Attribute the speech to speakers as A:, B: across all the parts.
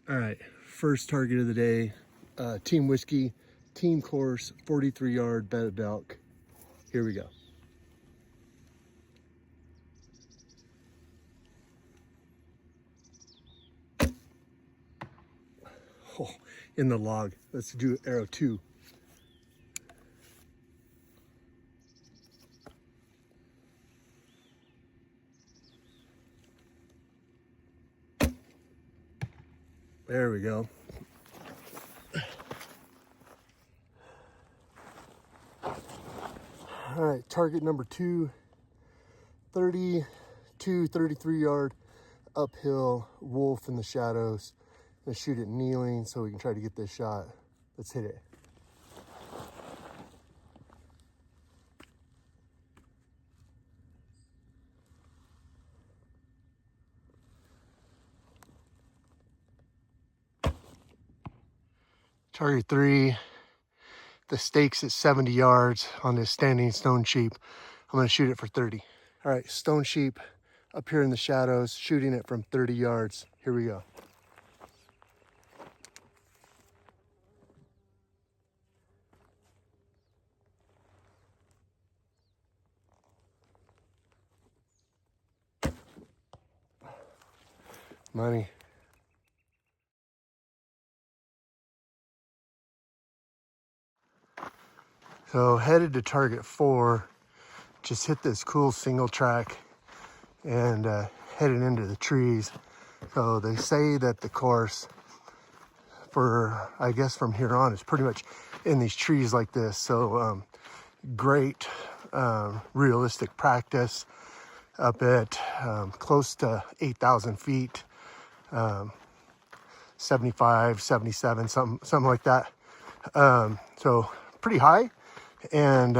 A: All right, first target of the day, Team Whiskey, team course, 43-yard bedded elk. Here we go. Oh, in the log. Let's do arrow 2. There we go. All right, target number 2, 33-yard uphill wolf in the shadows. I'm gonna shoot it kneeling so we can try to get this shot. Let's hit it. Target 3, the stakes at 70 yards on this standing stone sheep. I'm gonna shoot it for 30. All right, stone sheep up here in the shadows, shooting it from 30 yards. Here we go. Money. So headed to target 4, just hit this cool single track and headed into the trees. So they say that the course for, I guess from here on, is pretty much in these trees like this. So great realistic practice up at close to 8,000 feet, 75, 77, something like that. So pretty high, and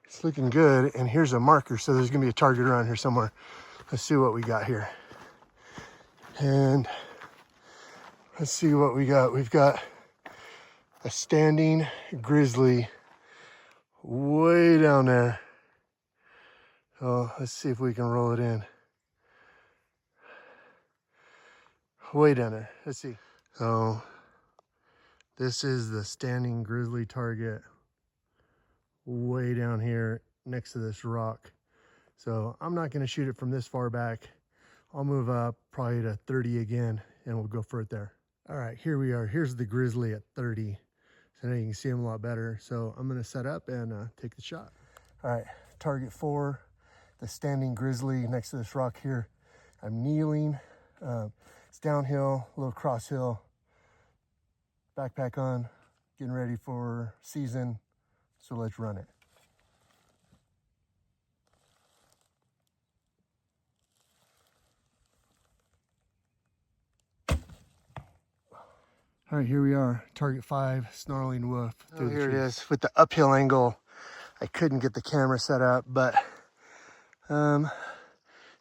A: it's looking good. And here's a marker, so there's gonna be a target around here somewhere. Let's see what we got here. And let's see what we got. We've got a standing grizzly way down there. So let's see if we can roll it in. Way down there. Let's see. So this is the standing grizzly target way down here next to this rock. So I'm not going to shoot it from this far back. I'll move up probably to 30 again, and we'll go for it there. All right, here we are. Here's the grizzly at 30. So now you can see him a lot better. So I'm going to set up and take the shot. All right, target 4, the standing grizzly next to this rock here. I'm kneeling. It's downhill, a little cross hill. Backpack on, getting ready for season. So let's run it. All right, here we are, target 5, snarling wolf. Oh, here it is with the uphill angle. I couldn't get the camera set up, but not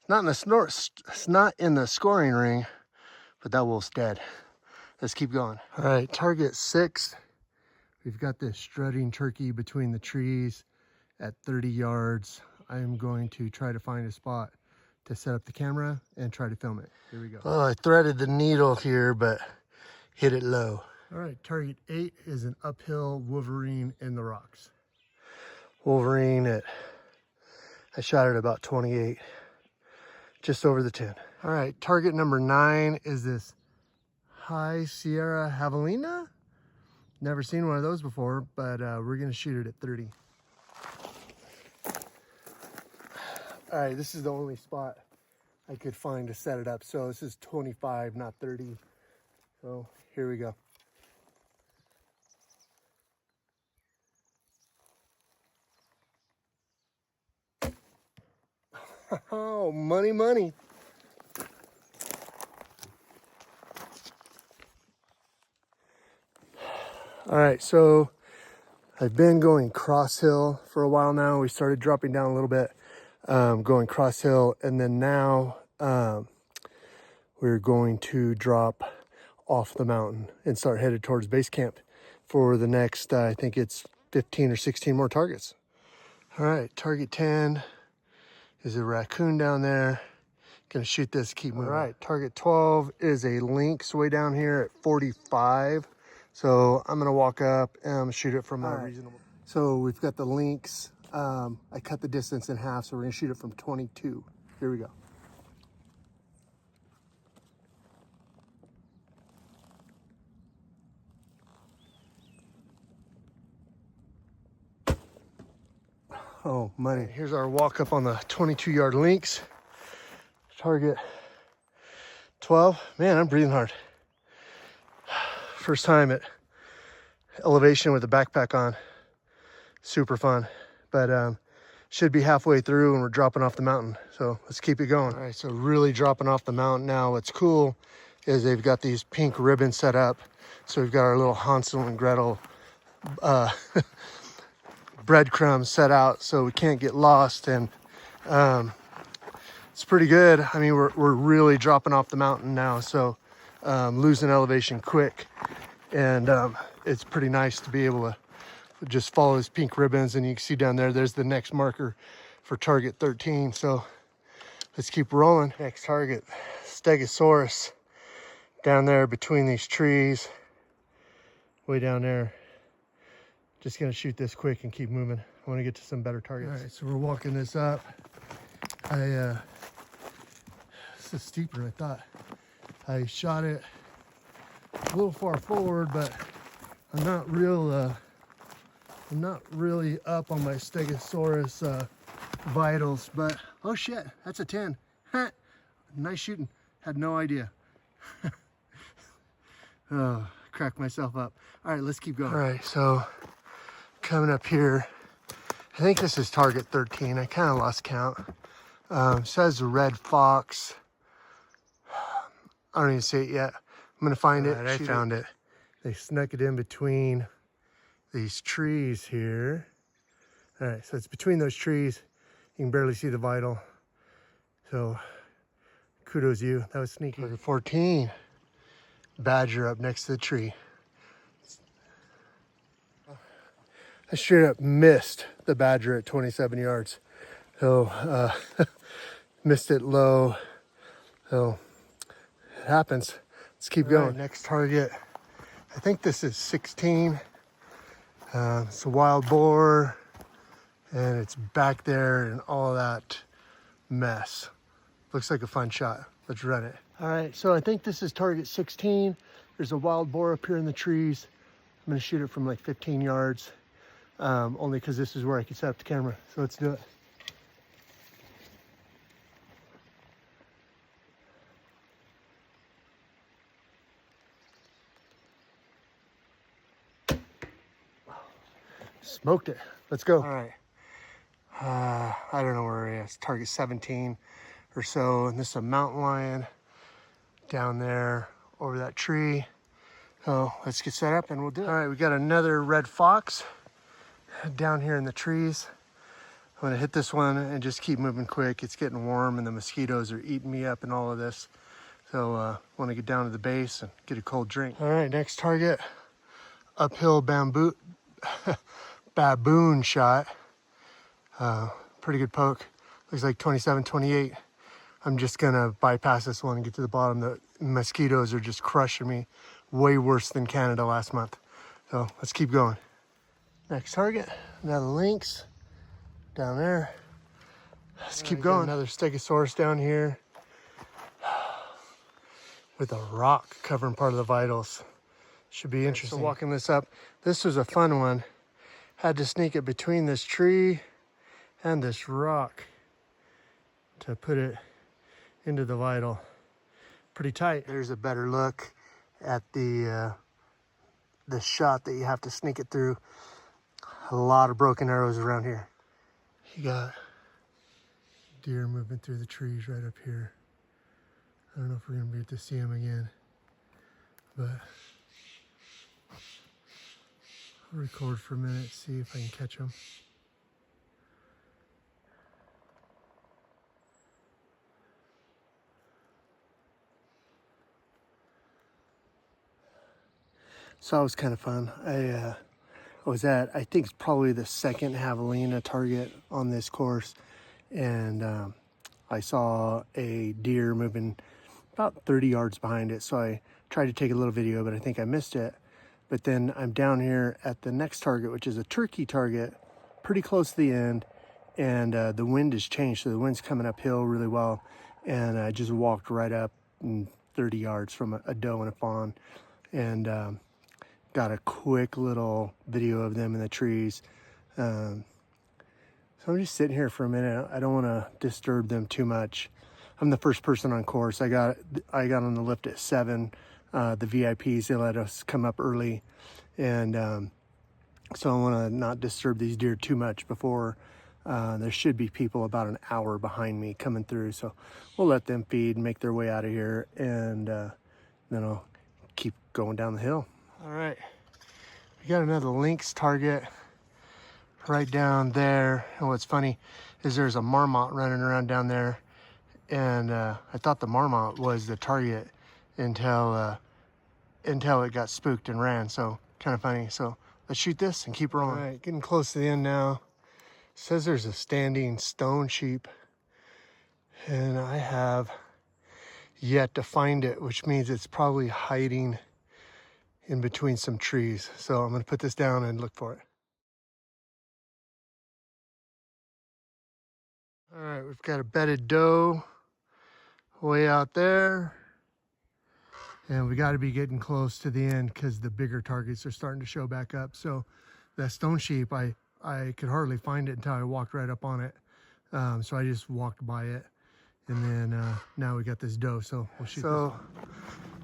A: in the it's not in the scoring ring, but that wolf's dead. Let's keep going. All right, target 6. We've got this strutting turkey between the trees at 30 yards. I am going to try to find a spot to set up the camera and try to film it. Here we go. Oh, I threaded the needle here, but hit it low. All right, target 8 is an uphill wolverine in the rocks. Wolverine I shot it about 28, just over the 10. All right, target number 9 is this High Sierra Javelina. Never seen one of those before, but we're gonna shoot it at 30. All right, this is the only spot I could find to set it up. So this is 25, not 30. So here we go. Oh, money, money. All right, so I've been going cross hill for a while now. We started dropping down a little bit, going cross hill, and then now we're going to drop off the mountain and start headed towards base camp for the next, I think it's 15 or 16 more targets. All right, target 10 is a raccoon down there. Gonna shoot this, keep moving. All right, target 12 is a lynx way down here at 45. So I'm gonna walk up and shoot it from a reasonable. So we've got the lynx. I cut the distance in half, so we're gonna shoot it from 22. Here we go. Oh, money. Here's our walk up on the 22-yard lynx. Target 12. Man, I'm breathing hard. First time at elevation with the backpack on. Super fun. But should be halfway through and we're dropping off the mountain. So let's keep it going. All right, so really dropping off the mountain now. What's cool is they've got these pink ribbons set up. So we've got our little Hansel and Gretel breadcrumbs set out so we can't get lost, and it's pretty good. I mean, we're really dropping off the mountain now, so losing elevation quick, and it's pretty nice to be able to just follow these pink ribbons. And you can see down there's the next marker for target 13. So let's keep rolling. Next target, Stegosaurus, down there between these trees, way down there. Just gonna shoot this quick and keep moving. I want to get to some better targets. All right, so we're walking this up. This is steeper than I thought. I shot it a little far forward, but I'm not really up on my Stegosaurus vitals. But oh shit, that's a 10. Nice shooting. Had no idea. Oh, cracked myself up. All right, let's keep going. All right, so coming up here, I think this is target 13. I kind of lost count. Says a red fox. I don't even see it yet. I'm gonna find it. I found it. They snuck it in between these trees here. All right, so it's between those trees. You can barely see the vital. So kudos you. That was sneaky. Target 14. Badger up next to the tree. I straight up missed the badger at 27 yards. So missed it low. So it happens. Let's keep going. Right, next target. I think this is 16. It's a wild boar, and it's back there and all that mess. Looks like a fun shot. Let's run it. All right, so I think this is target 16. There's a wild boar up here in the trees. I'm gonna shoot it from like 15 yards. Only because this is where I can set up the camera. So let's do it. Smoked it. Let's go. All right. I don't know where it is. Target 17 or so. And this is a mountain lion down there over that tree. So let's get set up and we'll do it. All right, we got another red fox down here in the trees. I'm gonna hit this one and just keep moving quick. It's getting warm and the mosquitoes are eating me up and all of this. So want to get down to the base and get a cold drink. All right, next target, uphill baboon shot. Pretty good poke. Looks like 27, 28. I'm just gonna bypass this one and get to the bottom. The mosquitoes are just crushing me. Way worse than Canada last month. So let's keep going. Next target, another lynx down there. Let's keep going. Another Stegosaurus down here with a rock covering part of the vitals. Should be interesting. So walking this up, this was a fun one. Had to sneak it between this tree and this rock to put it into the vital. Pretty tight. There's a better look at the shot that you have to sneak it through. A lot of broken arrows around here. You got deer moving through the trees right up here. I don't know if we're gonna be able to see them again, but I'll record for a minute, see if I can catch them. So that was kind of fun. I was at, I think it's probably the second javelina target on this course. And I saw a deer moving about 30 yards behind it. So I tried to take a little video, but I think I missed it. But then I'm down here at the next target, which is a turkey target, pretty close to the end. And the wind has changed, so the wind's coming uphill really well. And I just walked right up 30 yards from a doe and a fawn, and got a quick little video of them in the trees. So I'm just sitting here for a minute. I don't want to disturb them too much. I'm the first person on course. I got on the lift at 7. The VIPs, they let us come up early, and so I want to not disturb these deer too much before. There should be people about an hour behind me coming through, so we'll let them feed and make their way out of here, and then I'll keep going down the hill. All right, we got another lynx target right down there, and what's funny is there's a marmot running around down there, and I thought the marmot was the target until it got spooked and ran, so kind of funny. So let's shoot this and keep rolling. All right, getting close to the end now. Says there's a standing stone sheep, and I have yet to find it, which means it's probably hiding in between some trees. So I'm going to put this down and look for it. All right, we've got a bedded doe way out there, and we got to be getting close to the end because the bigger targets are starting to show back up. So that stone sheep, I could hardly find it until I walked right up on it. So I just walked by it, and then now we got this doe, so we'll shoot this.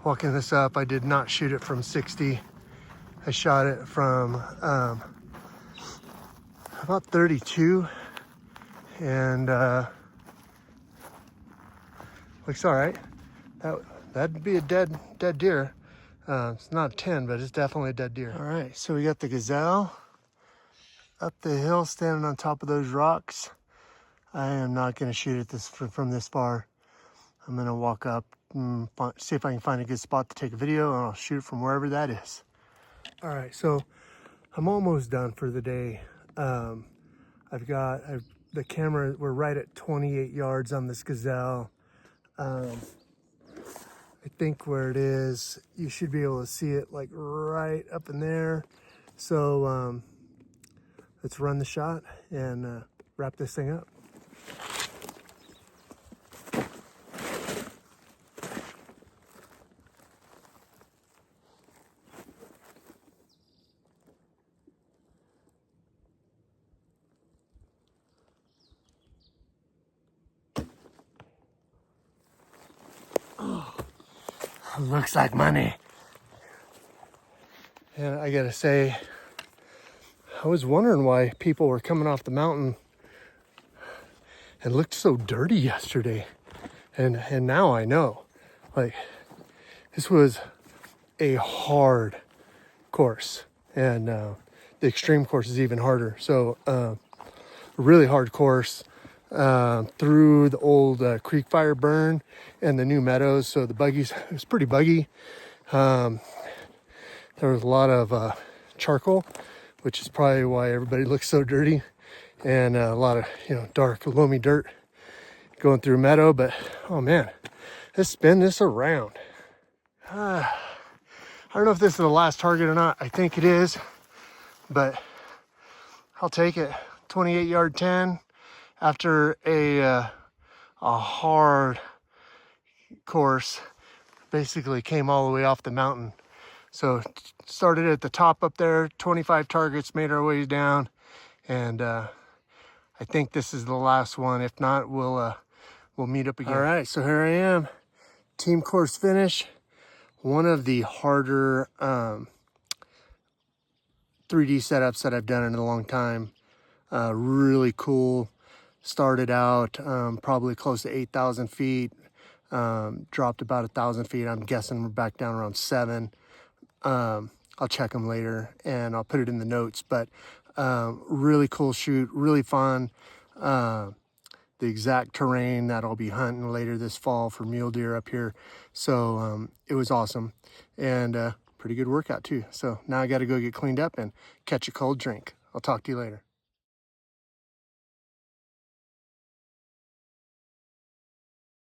A: Walking this up, I did not shoot it from 60. I shot it from about 32, and looks all right. That'd be a dead deer. It's not a 10, but it's definitely a dead deer. All right, so we got the gazelle up the hill, standing on top of those rocks. I am not going to shoot at this from this far. I'm going to walk up and see if I can find a good spot to take a video, and I'll shoot from wherever that is. All right, so I'm almost done for the day. I've got the camera. We're right at 28 yards on this gazelle. I think where it is, you should be able to see it like right up in there. So let's run the shot and wrap this thing up. Oh, looks like money. And I gotta say, I was wondering why people were coming off the mountain and looked so dirty yesterday. And now I know. Like, this was a hard course. And the extreme course is even harder. So, really hard course through the old creek fire burn and the new meadows. So the buggies, it was pretty buggy. There was a lot of charcoal, which is probably why everybody looks so dirty, and a lot of, dark loamy dirt going through meadow. But oh man, let's spin this around. I don't know if this is the last target or not. I think it is, but I'll take it. 28 yard 10 after a hard course. Basically came all the way off the mountain. So started at the top up there, 25 targets, made our way down, and I think this is the last one. If not, we'll meet up again. All right, so here I am, team course finish. One of the harder 3D setups that I've done in a long time. Really cool. Started out probably close to 8,000 feet, dropped about 1,000 feet. I'm guessing we're back down around 7. I'll check them later and I'll put it in the notes, but really cool shoot, really fun. The exact terrain that I'll be hunting later this fall for mule deer up here. So it was awesome, and pretty good workout too. So now I got to go get cleaned up and catch a cold drink. I'll talk to you later.